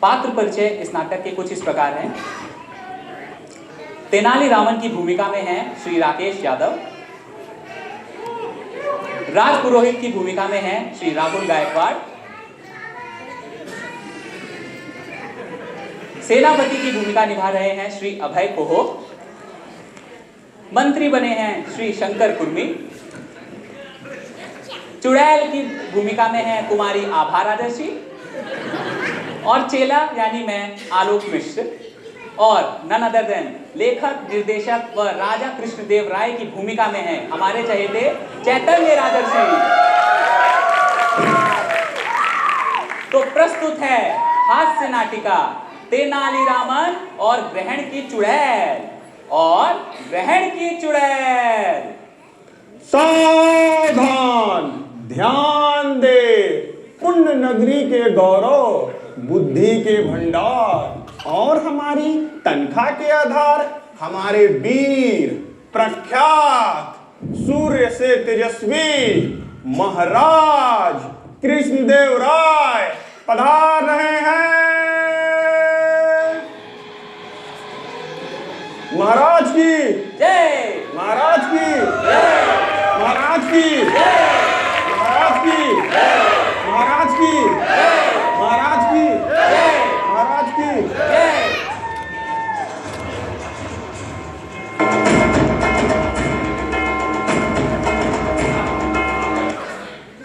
पात्र परिचय इस नाटक के कुछ इस प्रकार हैं। तेनाली रामन की भूमिका में हैं श्री राकेश यादव। राजपुरोहित की भूमिका में हैं श्री राहुल गायकवाड़। सेनापति की भूमिका निभा रहे हैं श्री अभय कोहो। मंत्री बने हैं श्री शंकर कुर्मी। चुड़ैल की भूमिका में है कुमारी आभा राजर्षि। और चेला यानी मैं आलोक मिश्र। और नन अदर देन लेखक निर्देशक व राजा कृष्णदेव राय की भूमिका में है हमारे चहेते चैतन्य राजर्षि। तो प्रस्तुत है हास्य नाटिका तेनाली रामन और ग्रहण की चुड़ैल। और ग्रहण की चुड़ैल। सावधान, ध्यान दे। पुण्य नगरी के गौरव, बुद्धि के भंडार और हमारी तनख्वाह के आधार हमारे वीर प्रख्यात सूर्य से तेजस्वी महाराज कृष्णदेव राय पधार रहे हैं। महाराज की जय। महाराज की जय। महाराज की जय। महाराज की महाराज की महाराज की महाराज की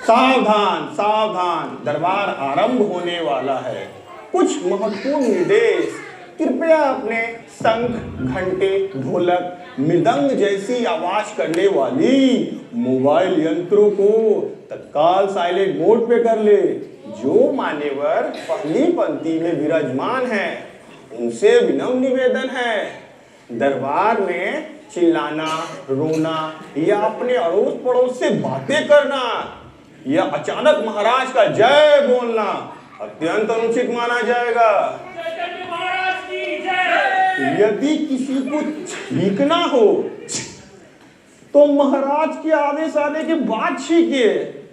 सावधान सावधान, दरबार आरंभ होने वाला है। कुछ महत्वपूर्ण निर्देश। कृपया अपने शंख, घंटे, ढोलक, मृदंग जैसी आवाज करने वाली मोबाइल यंत्रों को तत्काल साइलेंट मोड पे कर ले। जो मान्यवर पहली पंक्ति में विराजमान है उनसे विनम्र निवेदन है, दरबार में चिल्लाना, रोना या अपने अड़ोस पड़ोस से बातें करना या अचानक महाराज का जय बोलना अत्यंत अनुचित माना जाएगा। यदि किसी को छींकना हो तो महाराज के आदेश आने के बाद छींके,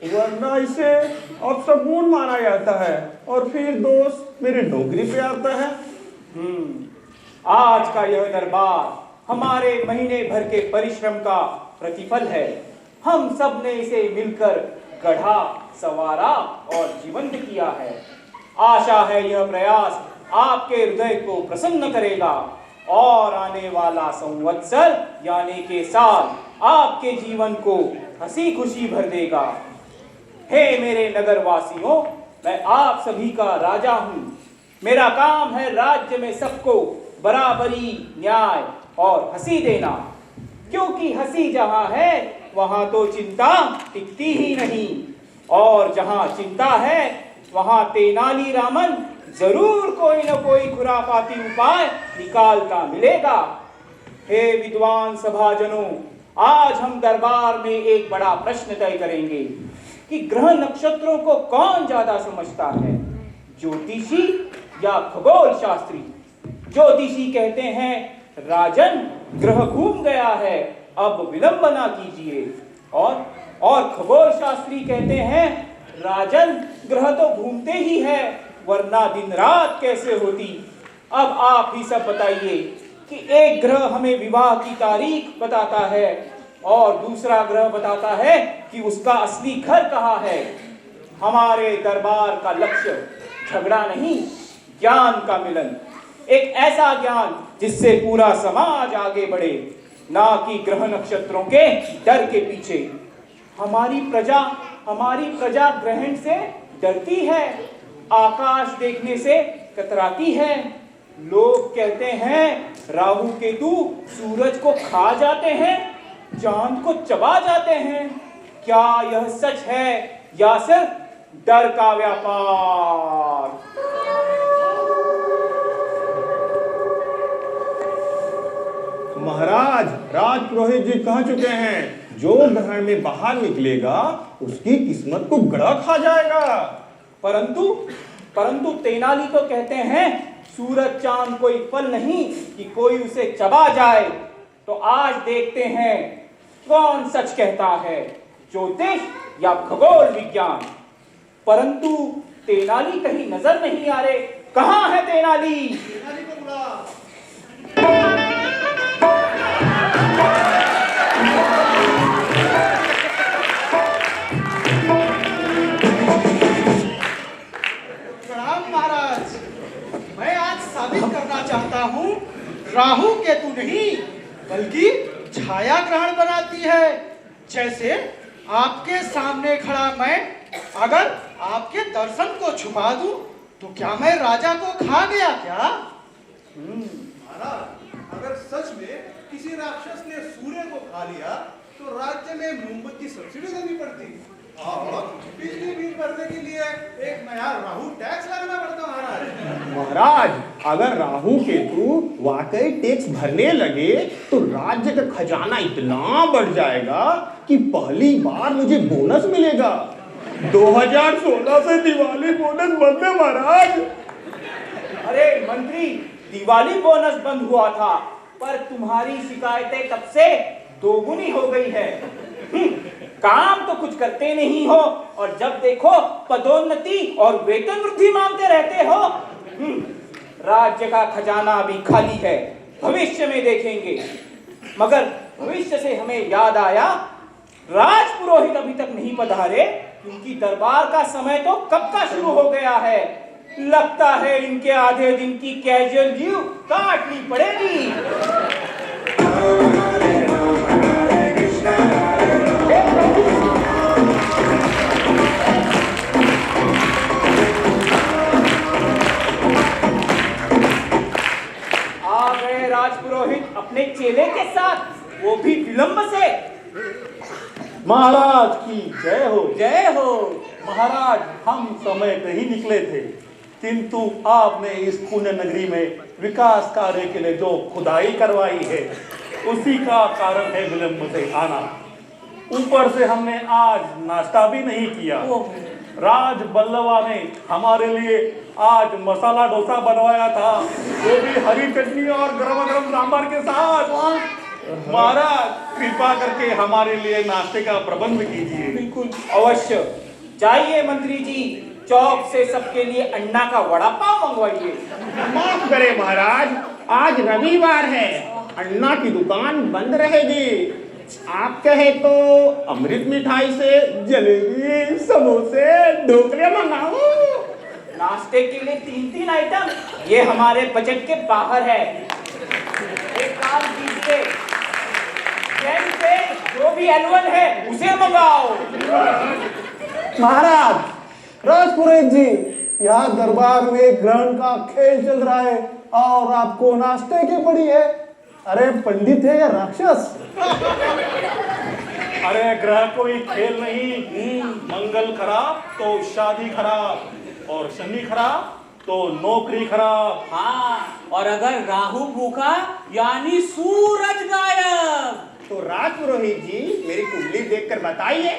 वरना इसे अपशगुन माना जाता है और फिर दोस्त मेरी नौकरी पे आता है। आज का यह दरबार हमारे महीने भर के परिश्रम का प्रतिफल है। हम सब ने इसे मिलकर गढ़ा, संवारा और जीवंत किया है। आशा है यह प्रयास आपके हृदय को प्रसन्न करेगा और आने वाला संवत्सर यानी के साल आपके जीवन को हंसी खुशी भर देगा। हे मेरे नगरवासियों, मैं आप सभी का राजा हूँ। मेरा काम है राज्य में सबको बराबरी, न्याय और हंसी देना, क्योंकि हंसी जहाँ है वहाँ तो चिंता टिकती ही नहीं, और जहाँ चिंता है वहाँ तेनाली रामन जरूर कोई न कोई खुराफाती उपाय निकालता मिलेगा। हे विद्वान सभाजनों, आज हम दरबार में एक बड़ा प्रश्न तय करेंगे कि ग्रह नक्षत्रों को कौन ज्यादा समझता है, ज्योतिषी या खगोल शास्त्री। ज्योतिषी कहते हैं राजन ग्रह घूम गया है, अब विलंब ना कीजिए, और खगोल शास्त्री कहते हैं राजन ग्रह तो घूमते ही है, वरना दिन रात कैसे होती। अब आप ही सब बताइए कि एक ग्रह हमें विवाह की तारीख बताता है और दूसरा ग्रह बताता है कि उसका असली घर कहाँ है। हमारे दरबार का लक्ष्य झगड़ा नहीं, ज्ञान का मिलन, एक ऐसा ज्ञान जिससे पूरा समाज आगे बढ़े, ना कि ग्रह नक्षत्रों के डर के पीछे। हमारी प्रजा ग्रहण से डरती है, आकाश देखने से कतराती है। लोग कहते हैं राहु केतु सूरज को खा जाते हैं, चांद को चबा जाते हैं। क्या यह सच है या सिर्फ डर का व्यापार? महाराज, राजपुरोहित जी कह चुके हैं, जो ग्रहण में बाहर निकलेगा उसकी किस्मत को गड़ा खा जाएगा। परंतु तेनाली तो कहते हैं सूरज चांद कोई फल नहीं कि कोई उसे चबा जाए। तो आज देखते हैं कौन सच कहता है, ज्योतिष या खगोल विज्ञान। परंतु तेनाली कहीं नजर नहीं आ रहे। कहाँ है तेनाली? तेनाली को बुला। प्रणाम महाराज। मैं आज साबित करना चाहता हूँ राहु केतु नहीं बल्कि छाया ग्रहण बनाती है। जैसे आपके सामने खड़ा मैं अगर आपके दर्शन को छुपा दूं तो क्या मैं राजा को खा गया क्या? महाराज, अगर सच में किसी राक्षस ने सूर्य को खा लिया तो राज्य में मोमबत्ती सब्सिडी देनी पड़ती और बिजली बिल भरने के लिए एक नया राहु टैक्स लगाना पड़ता। महाराज महाराज, अगर राहु केतु वाकई टैक्स भरने लगे तो राज्य का खजाना इतना बढ़ जाएगा कि पहली बार मुझे बोनस मिलेगा। 2016 से दिवाली बोनस बंद है महाराज। अरे मंत्री, दिवाली बोनस बंद हुआ था पर तुम्हारी शिकायतें तब से दोगुनी हो गई है। काम तो कुछ करते नहीं हो और जब देखो पदोन्नति और वेतन वृद्धि मांगते रहते हो। राज्य का खजाना अभी खाली है, भविष्य में देखेंगे। मगर भविष्य से हमें याद आया, राजपुरोहित अभी तक नहीं पधारे। इनकी दरबार का समय तो कब का शुरू हो गया है। लगता है इनके आधे दिन की कैजुअल लीव काटनी पड़ेगी। आ गए राजपुरोहित अपने चेले के साथ, वो भी विलंब से। महाराज की जय हो। जय हो। महाराज, हम समय पे ही निकले थे किंतु आपने इस पुण्य नगरी में विकास कार्य के लिए जो खुदाई करवाई है उसी का कारण है विलंब से आना। ऊपर से हमने आज नाश्ता भी नहीं किया। राज बल्लवा ने हमारे लिए आज मसाला डोसा बनवाया था, वो भी हरी चटनी और गरम गरम सांभर के साथ। महाराज, कृपा करके हमारे लिए नाश्ते का प्रबंध कीजिए। बिल्कुल अवश्य। जाइए मंत्री जी, चौक से सबके लिए अंडा का वड़ा पाव मंगवाइए। माफ करें महाराज, आज रविवार है, अन्ना की दुकान बंद रहेगी। आप कहे तो अमृत मिठाई से जलेबी, समोसे, ढोकले मंगाऊं? नाश्ते के लिए 3-3 आइटम, ये हमारे बजट के बाहर है। एक काम कीजिए, से जो भी एनुअल है उसे मंगाओ। महाराज, राजपुरोहित जी, यहाँ दरबार में ग्रहण का खेल चल रहा है और आपको नाश्ते की पड़ी है। अरे पंडित है या राक्षस? अरे ग्रह कोई खेल नहीं। मंगल खराब तो शादी खराब और शनि खराब तो नौकरी खराब। हाँ, और अगर राहु भूखा यानी सूरज गायब। तो राजपुरोहित जी, मेरी कुंडली देखकर बताइए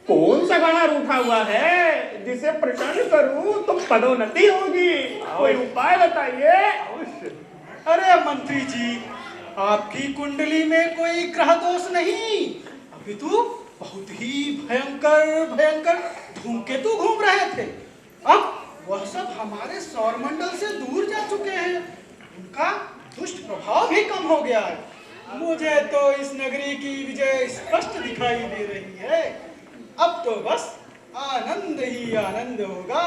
कौन सा गणा रूठा हुआ है जिसे प्रसन्न करूं तो पदोन्नति होगी। कोई उपाय बताइए। अरे मंत्री जी, आपकी कुंडली में कोई ग्रह दोष नहीं, अभी तो बहुत ही भयंकर भयंकर धूमकेतु घूम रहे थे। अब वह सब हमारे सौरमंडल से दूर जा चुके हैं, उनका दुष्ट प्रभाव भी कम हो गया है। मुझे तो इस नगरी की विजय स्पष्ट दिखाई दे रही है। अब तो बस आनंद ही आनंद होगा।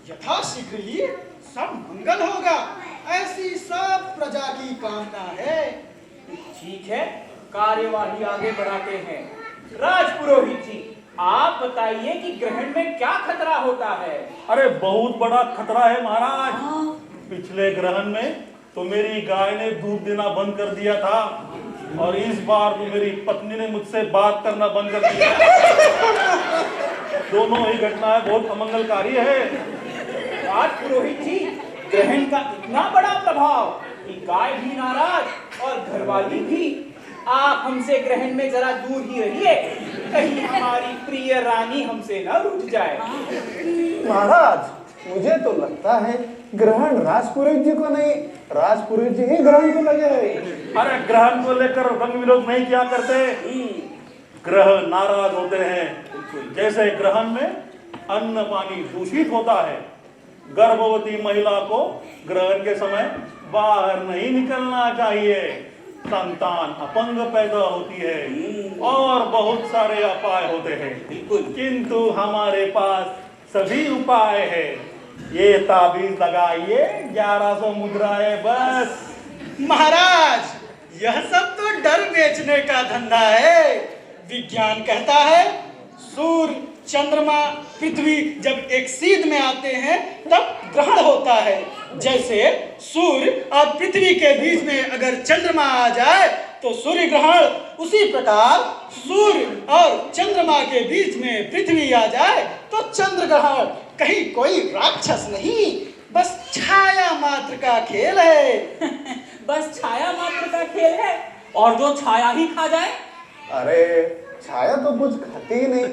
यथाशीघ्र ही सब मंगल होगा, ऐसी सब प्रजा की कामना है। ठीक है, कार्यवाही आगे बढ़ाते हैं। राजपुरोहित जी, आप बताइए कि ग्रहण में क्या खतरा होता है। अरे बहुत बड़ा खतरा है महाराज। पिछले ग्रहण में तो मेरी गाय ने दूध देना बंद कर दिया था और इस बार तो मेरी पत्नी ने मुझसे बात करना बंद कर दिया। दोनों ही घटनाएं बहुत अमंगलकारी है। राजपुरोहित जी, ग्रहण का इतना बड़ा प्रभाव कि गाय भी नाराज और घरवाली भी। आप हमसे ग्रहण में जरा दूर ही रहिए, कहीं हमारी प्रिय रानी हमसे न रूठ जाए। महाराज, मुझे तो लगता है ग्रहण राजपुरोहित जी को नहीं, राजपुरोहित जी ही ग्रहण को लगे हैं। अरे ग्रहण को लेकर रंग विरोध नहीं किया करते। ग्रह नाराज होते हैं। जैसे ग्रहण में अन्न पानी दूषित होता है, गर्भवती महिला को ग्रहण के समय बाहर नहीं निकलना चाहिए, संतान अपंग पैदा होती है और बहुत सारे उपाय होते हैं। किंतु हमारे पास सभी उपाय है। ये ताबीज लगाइए, 1100 मुद्राएं बस। महाराज यह सब तो डर बेचने का धंधा है। विज्ञान कहता है सूर्य, चंद्रमा, पृथ्वी जब एक सीध में आते हैं तब ग्रहण होता है। जैसे सूर्य और पृथ्वी के बीच में अगर चंद्रमा आ जाए तो सूर्य ग्रहण, उसी प्रकार सूर्य और चंद्रमा के बीच में पृथ्वी आ जाए तो चंद्र ग्रहण। कहीं कोई राक्षस नहीं, बस छाया मात्र का खेल है। बस छाया मात्र का खेल है, और जो छाया ही खा जाए। अरे छाया तो कुछ खाती ही नहीं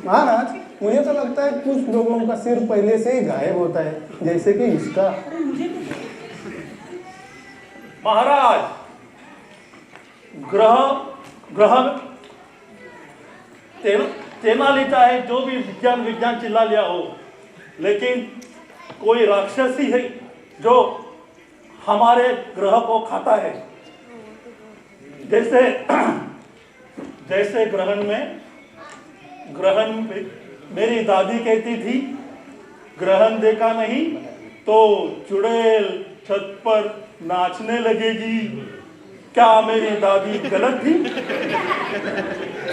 महाराज। मुझे तो लगता है कुछ लोगों का सिर पहले से ही गायब होता है, जैसे कि इसका। महाराज ग्रह तेनाली चाहे जो भी विज्ञान चिल्ला लिया हो, लेकिन कोई राक्षस ही है जो हमारे ग्रह को खाता है। जैसे ग्रहण मेरी दादी कहती थी, ग्रहण देखा नहीं तो चुड़ैल छत पर नाचने लगेगी। क्या मेरी दादी गलत थी?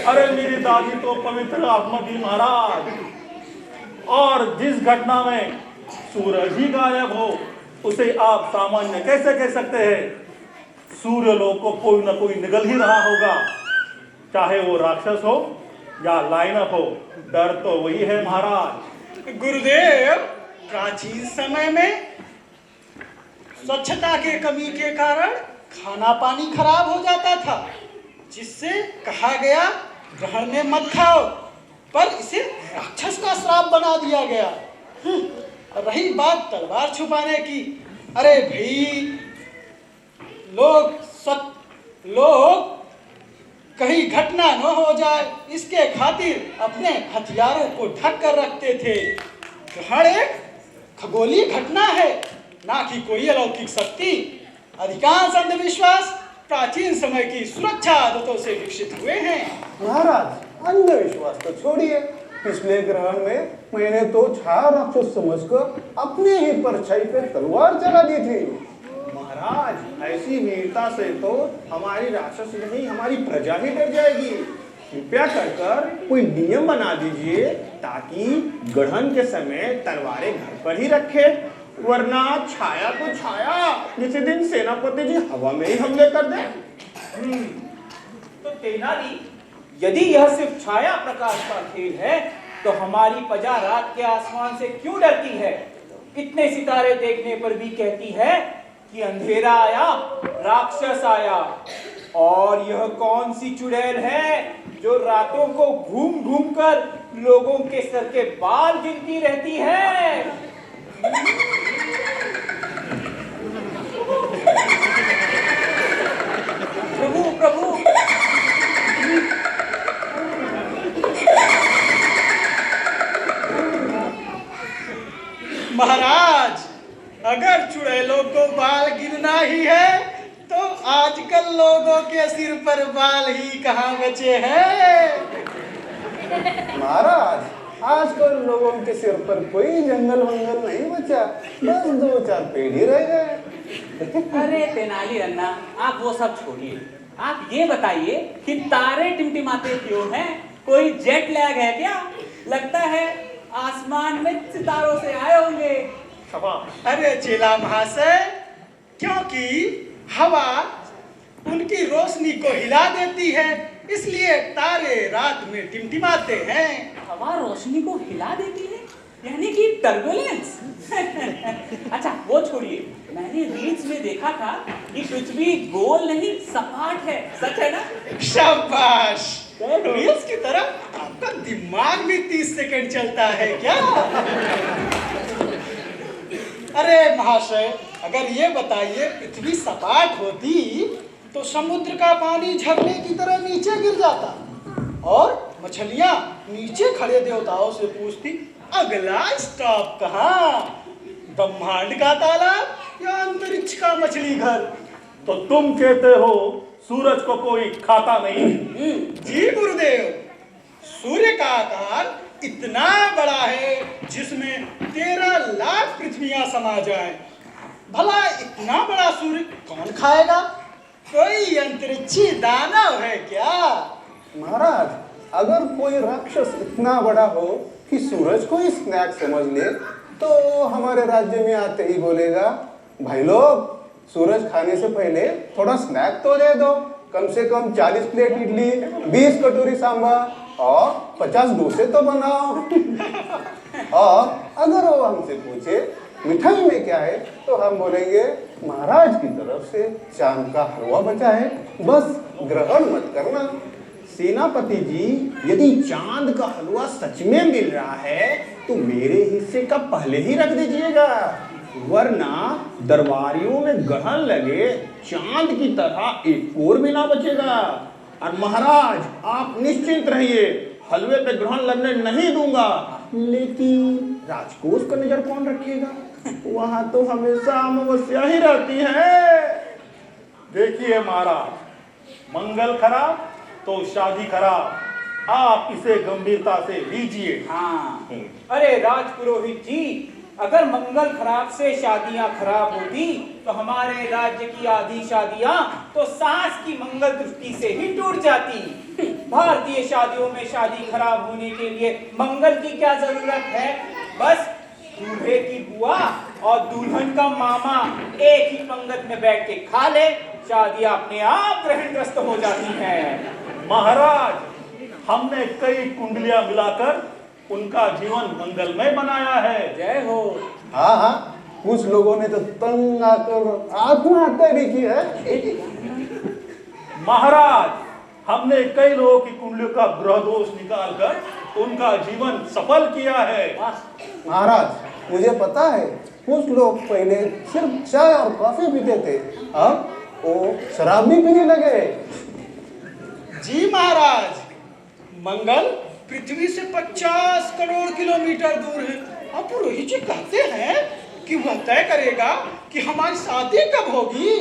अरे मेरी दादी तो पवित्र आत्मा थी महाराज। और जिस घटना में सूरज ही गायब हो उसे आप सामान्य कैसे कह सकते हैं? सूर्य लोक को कोई ना कोई निगल ही रहा होगा, चाहे वो राक्षस हो या लाइनअप हो। डर तो वही है महाराज। गुरुदेव, प्राचीन समय में स्वच्छता के कमी के कारण खाना पानी खराब हो जाता था, जिससे कहा गया ग्रहण में मत खाओ, पर इसे राक्षस का श्राप बना दिया गया। रही बात तलवार छुपाने की, अरे भाई लोग कहीं घटना न हो जाए इसके खातिर अपने हथियारों को ढक कर रखते थे। ग्रहण एक खगोलीय घटना है, ना कि कोई अलौकिक शक्ति। अधिकांश अंधविश्वास प्राचीन समय की सुरक्षा आदतों से विकसित हुए हैं। महाराज अंधविश्वास तो छोड़िए, पिछले ग्रहण में मैंने तो छाया राक्षस समझकर अपने ही परछाई पे तलवार चला दी थी। महाराज ऐसी वीरता से तो हमारी राक्षस नहीं, हमारी प्रजा ही डर जाएगी। कृपया कर कोई नियम बना दीजिए ताकि ग्रहण के समय तलवारें घर पर ही रखे, वरना छाया तो छाया, जिस दिन सेनापति जी हवा में ही हमले कर दे। तो तेनाली, यदि यह सिर्फ छाया प्रकाश का खेल है तो हमारी प्रजा रात के आसमान से क्यों डरती है? इतने सितारे देखने पर भी कहती है कि अंधेरा आया, राक्षस आया। और यह कौन सी चुड़ैल है जो रातों को घूम घूम कर लोगों के सर के बाल गिनती रहती है? प्रभु महाराज, अगर चुड़ैलों को बाल गिनना ही है तो आजकल लोगों के सिर पर बाल ही कहाँ बचे हैं। महाराज आजकल लोगों के सिर पर कोई जंगल वंगल नहीं बचा, बस 2-4 पेड़ ही रह गए। अरे तेनाली अन्ना, आप वो सब छोड़िए। आप ये बताइए कि तारे टिमटिमाते क्यों हैं? कोई जेट लैग है क्या? लगता है आसमान में सितारों से आए होंगे। अरे चेला महाशय, क्योंकि हवा उनकी रोशनी को हिला देती है, इसलिए तारे रात में टिमटिमाते हैं। हवा रोशनी को हिला देती है, यानी कि टर्बुलेंस। अच्छा वो छोड़िए, मैंने रील्स में देखा था कि पृथ्वी गोल नहीं सपाट है, सच है ना? शाबाश, रील्स की तरह आपका दिमाग भी 30 सेकंड चलता है क्या? अरे महाशय, अगर ये बताइए पृथ्वी सपाट होती तो समुद्र का पानी झरने की तरह नीचे गिर जाता और मछलियां नीचे खड़े देवताओं से पूछती अगला स्टॉप कहाँ? ब्रह्मांड का तालाब या अंतरिक्ष का मछली घर? तो तुम कहते हो सूरज को कोई खाता नहीं? जी गुरुदेव, सूर्य का आकार इतना बड़ा है जिसमें 13 लाख पृथ्वियां समा जाए। भला इतना बड़ा सूर्य कौन खाएगा? कोई अंतरिक्षी दानव है क्या? महाराज, अगर कोई राक्षस इतना बड़ा हो कि सूरज को ही स्नैक समझ ले, तो हमारे राज्य में आते ही बोलेगा, भाई लोग, सूरज खाने से पहले थोड़ा स्नैक तो दे दो, कम से कम 40 प्लेट इडली, 20 कटोरी सांभर और 50 डोसे तो बनाओ। और अगर वो हमसे पूछे मिठाई में क्या है, तो हम बोलेंगे महाराज की तरफ से चांद का हलवा बचा है, बस ग्रहण मत करना। सेनापति जी, यदि चांद का हलवा सच में मिल रहा है तो मेरे हिस्से का पहले ही रख दीजिएगा, वरना दरबारियों में ग्रहण लगे चांद की तरह एक और भी ना बचेगा। और महाराज, आप निश्चिंत रहिए, हलवे पे ग्रहण लगने नहीं दूंगा। लेकिन राजकोष का नजर कौन रखेगा? वहां तो हमेशा अमावस्या ही रहती है। देखिए महाराज, मंगल खराब तो शादी खराब, आप इसे गंभीरता से लीजिए। हाँ, अरे राजपुरोहित जी, अगर मंगल खराब से शादियां खराब होती तो हमारे राज्य की आधी शादियां तो सास की मंगल दृष्टि से ही टूट जाती। भारतीय शादियों में शादी खराब होने के लिए मंगल की क्या जरूरत है? बस दूल्हे की बुआ और दुल्हन का मामा एक ही पंगत में बैठ के खा ले, शादी अपने आप ग्रहणग्रस्त हो जाती है। महाराज, हमने कई कुंडलियां मिलाकर उनका जीवन मंगलमय बनाया है। जय हो। हाँ हाँ, कुछ लोगों ने तो तंग आकर आत्महत्या भी की है। महाराज, हमने कई लोगों की कुंडलियों का ग्रह दोष निकालकर उनका जीवन सफल किया है। महाराज, मुझे पता है, कुछ लोग पहले सिर्फ चाय और कॉफी पीते थे, अब वो शराब भी पीने लगे। जी महाराज, मंगल पृथ्वी से 50 करोड़ किलोमीटर दूर है। अब पुरोहित जी कहते हैं कि वह तय करेगा कि हमारी शादी कब होगी।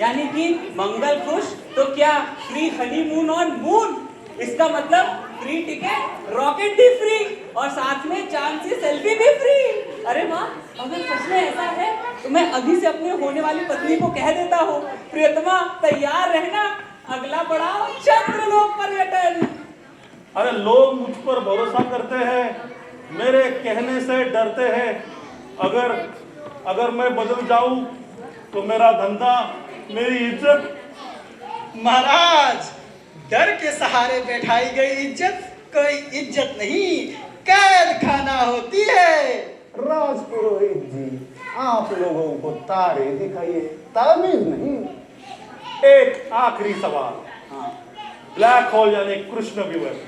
यानी कि मंगल खुश तो क्या फ्री हनीमून ऑन मून? इसका मतलब फ्री टिकट, रॉकेट भी फ्री और साथ में चांद से सेल्फी भी फ्री। अरे वाह, अगर सच में ऐसा है तो मैं अभी से अपने होने वाली पत्नी को कह देता हूँ, प्रियतमा तैयार रहना, अगला पड़ाव चंद्रलोक पर्यटन। अरे लोग मुझ पर भरोसा करते हैं, मेरे कहने से डरते हैं। अगर मैं बदल जाऊं तो मेरा धंधा, मेरी इज्जत। महाराज, डर के सहारे बैठाई गई इज्जत कोई इज्जत नहीं, कैद खाना होती है। राजपुरोहित जी, आप लोगों को तारे दिखाइए, ताबीज नहीं। एक आखिरी सवाल। हाँ, ब्लैक होल यानी कृष्ण विवर,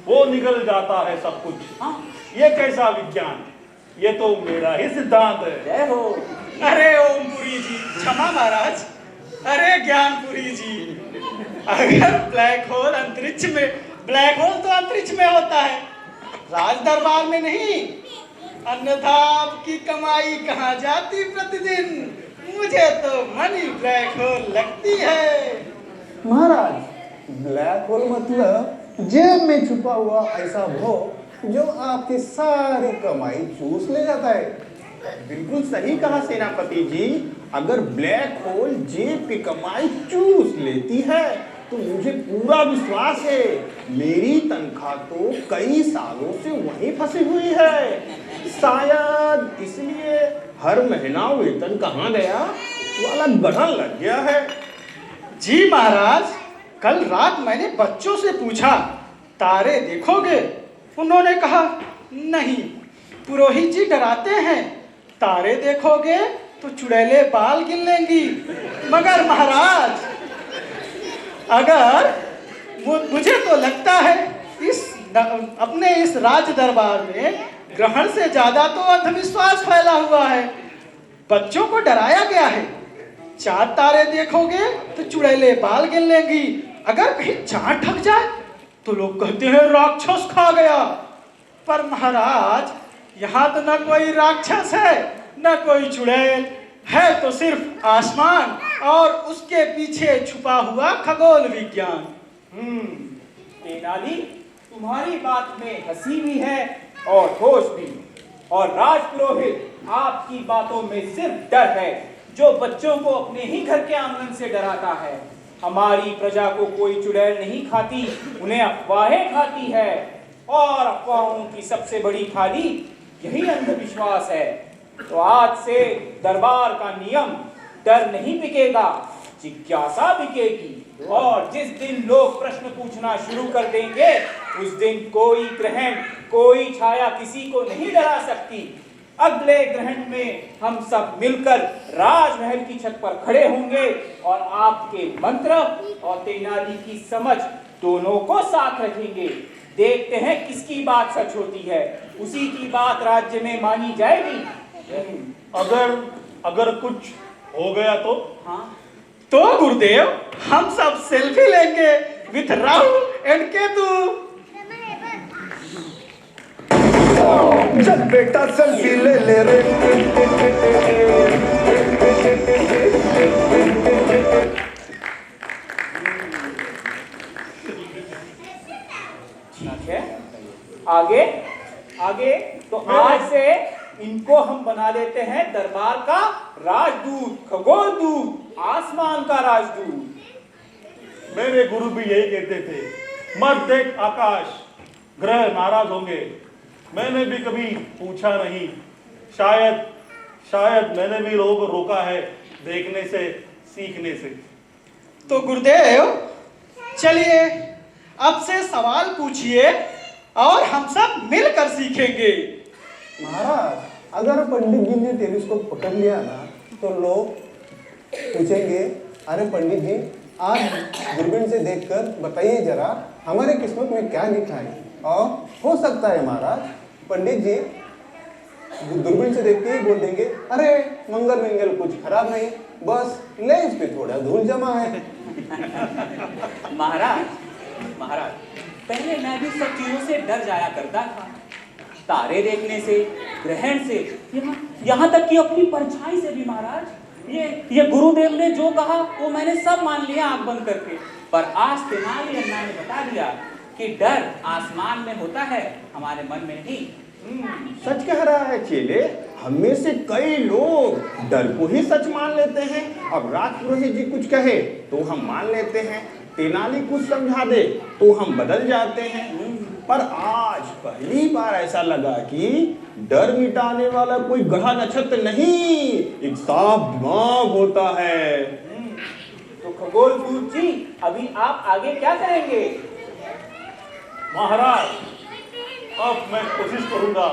वो निकल जाता है सब कुछ। हाँ, ये कैसा विज्ञान? ये तो मेरा ही सिद्धांत है। जय हो। अरे ओमपुरी जी, क्षमा महाराज। अरे ज्ञानपुरी जी, अगर ब्लैक होल तो अंतरिक्ष में होता है, राज दरबार में नहीं, अन्यथा आपकी कमाई कहाँ जाती प्रतिदिन? मुझे तो मनी ब्लैक होल लगती है। महाराज, ब्लैक होल मतलब जेब में छुपा हुआ ऐसा भोग जो आपकी सारी कमाई चूस ले जाता है। बिल्कुल सही कहा सेनापति जी, अगर ब्लैक होल जेब की कमाई चूस लेती है तो मुझे पूरा विश्वास है मेरी तनख्वाह तो कई सालों से वहीं फंसी हुई है। शायद इसलिए हर महीना वेतन कहाँ गया वाला गढ़न लग गया है। जी महाराज, कल रात मैंने बच्चों से पूछा, तारे देखोगे? उन्होंने कहा नहीं। पुरोहित जी डराते हैं, तारे देखोगे तो चुड़ैले बाल गिन लेंगी। मगर महाराज, अगर मुझे तो लगता है अपने इस राज दरबार में ग्रहण से ज्यादा तो अंधविश्वास फैला हुआ है। बच्चों को डराया गया है, 4 तारे देखोगे तो चुड़ैले बाल गिन लेंगी, अगर कहीं चांद ठग जाए तो लोग कहते हैं राक्षस खा गया। पर महाराज, यहाँ तो न कोई राक्षस है न कोई चुड़ैल है, तो सिर्फ आसमान और उसके पीछे छुपा हुआ खगोल विज्ञान। तेनाली, तुम्हारी बात में हंसी भी है और होश भी, और राजपुरोहित आपकी बातों में सिर्फ डर है, जो बच्चों को अपने ही घर के आंगन से डराता है। हमारी प्रजा को कोई चुड़ैल नहीं खाती, उन्हें अफवाहें खाती है, और अफवाहों की सबसे बड़ी खाली यही अंधविश्वास है। तो आज से दरबार का नियम, डर नहीं बिकेगा, जिज्ञासा बिकेगी। और जिस दिन लोग प्रश्न पूछना शुरू कर देंगे, उस दिन कोई ग्रहण, कोई छाया किसी को नहीं डरा सकती। अगले ग्रहण में हम सब मिलकर राजमहल की छत पर खड़े होंगे और आपके मंत्र और तेनाली की समझ दोनों को साथ रखेंगे। देखते हैं किसकी बात सच होती है, उसी की बात राज्य में मानी जाएगी। अगर कुछ हो गया तो? हाँ, तो गुरुदेव, हम सब सेल्फी लेंगे विथ राहु एंड केतु। चल बेटा सेल्फी ले ले रे। ठीक है, आगे आगे। तो आज से इनको हम बना लेते हैं दरबार का राजदूत, खगोल दूत, आसमान का राजदूत। मेरे गुरु भी यही कहते थे, मत देख आकाश, ग्रह नाराज होंगे। मैंने भी कभी पूछा नहीं, शायद मैंने भी लोगों को रोका है देखने से, सीखने से। तो गुरुदेव, चलिए अब से सवाल पूछिए और हम सब मिलकर सीखेंगे। महाराज, अगर पंडित जी ने टेलीस्कोप पकड़ लिया ना, तो लोग पूछेंगे, अरे पंडित जी, आज दूरबीन से देखकर बताइए जरा हमारे किस्मत में क्या लिखा है। और हो सकता है महाराज, पंडित जी दूरबीन से देख के ही बोल देंगे, अरे मंगल कुछ खराब नहीं, बस लेंस पे थोड़ा धूल जमा है। महाराज, पहले मैं भी सब चीजों से डर जाया करता था, तारे देखने से, ग्रहण से, यहाँ तक कि अपनी परछाई से भी। महाराज, ये गुरुदेव ने जो कहा वो मैंने सब मान लिया आंख बंद करके। पर आज तेनाली अन्ना ने बता दिया कि डर आसमान में होता है, हमारे मन में नहीं। सच कह रहा है चेले, हम में से कई लोग डर को ही सच मान लेते हैं। अब राजपुरोहित जी कुछ कहे तो हम मान लेते हैं, तेनाली कुछ समझा दे तो हम बदल जाते हैं। पर आज पहली बार ऐसा लगा कि डर मिटाने वाला कोई ग्रह नक्षत्र नहीं, एक साफ दिमाग होता है। तो खगोल दूत जी, अभी आप आगे क्या करेंगे? महाराज, अब मैं कोशिश करूंगा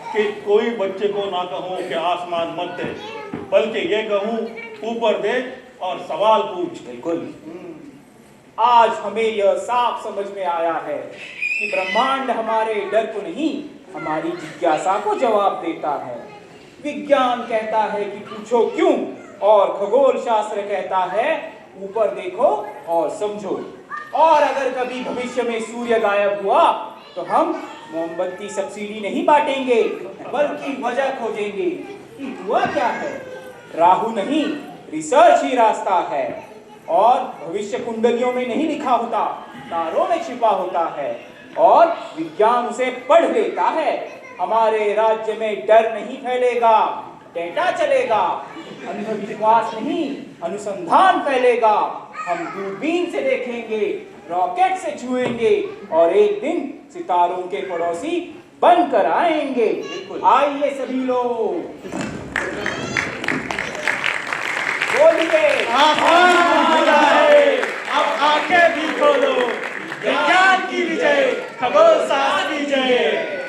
कि कोई बच्चे को ना कहूं कि आसमान मत दे, बल्कि ये कहूं ऊपर देख और सवाल पूछ। बिल्कुल। आज हमें यह साफ समझ में आया है कि ब्रह्मांड हमारे डर को नहीं, हमारी जिज्ञासा को जवाब देता है। विज्ञान कहता है कि पूछो क्यों, और खगोल शास्त्र कहता है ऊपर देखो और समझो। और अगर कभी भविष्य में सूर्य गायब हुआ तो हम मोमबत्ती सब्सिडी नहीं बांटेंगे, बल्कि वजह खोजेंगे कि हुआ क्या है। राहु नहीं, रिसर्च ही रास्ता है। और भविष्य कुंडलियों में नहीं लिखा होता, तारों में छिपा होता है, और विज्ञान उसे पढ़ लेता है। हमारे राज्य में डर नहीं फैलेगा, डेटा चलेगा। अंधविश्वास नहीं, अनुसंधान फैलेगा। हम दूरबीन से देखेंगे, रॉकेट से छुएंगे, और एक दिन सितारों के पड़ोसी बनकर आएंगे। आइए सभी लोग, बोलिए, आसमान खुला है, अब आंखें भी खोलो। विज्ञान की विजय, खगोल शास्त्र की जय।